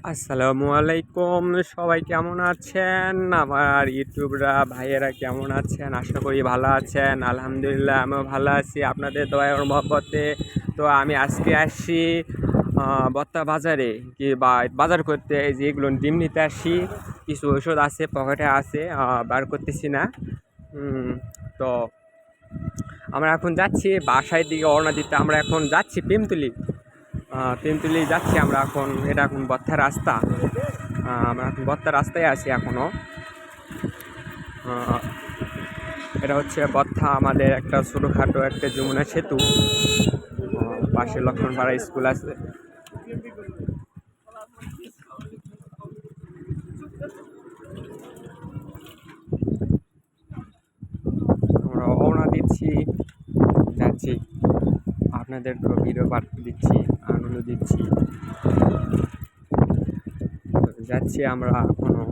আসসালামু আলাইকুম, সবাই কেমন আছেন? আমার ইউটিউবরা ভাইয়েরা কেমন আছেন? আশা করি ভালো আছেন। আলহামদুলিল্লাহ আমিও ভালো আছি আপনাদের দয়া ও মহব্বতে। তো আমি আজকে আসছি বত্তা বাজারে বাজার করতে, এই যে এগুলো ডিম নিতে আসি। কিছু ওষুধ আছে পকেটে আছে, বার করতেছি না। তো আমরা এখন যাচ্ছি বাসায় দিকে রওনা দিতে। আমরা এখন যাচ্ছি প্রেমতুলি যাচ্ছি আমরা এখন। এটা এখন বত্তা রাস্তা। আমরা এখন বত্তা রাস্তায় আছি এখনও। এটা হচ্ছে বত্তা, আমাদের একটা ছোটোখাটো একটা যমুনা সেতু। পাশে লক্ষ্মণপাড়া স্কুল আছে। আমরা রওনা দিচ্ছি, যাচ্ছি, আপনাদেরকে ভিডিও বার্তা দিচ্ছি, আনন্দ দিচ্ছি। যাচ্ছি আমরা এখনও।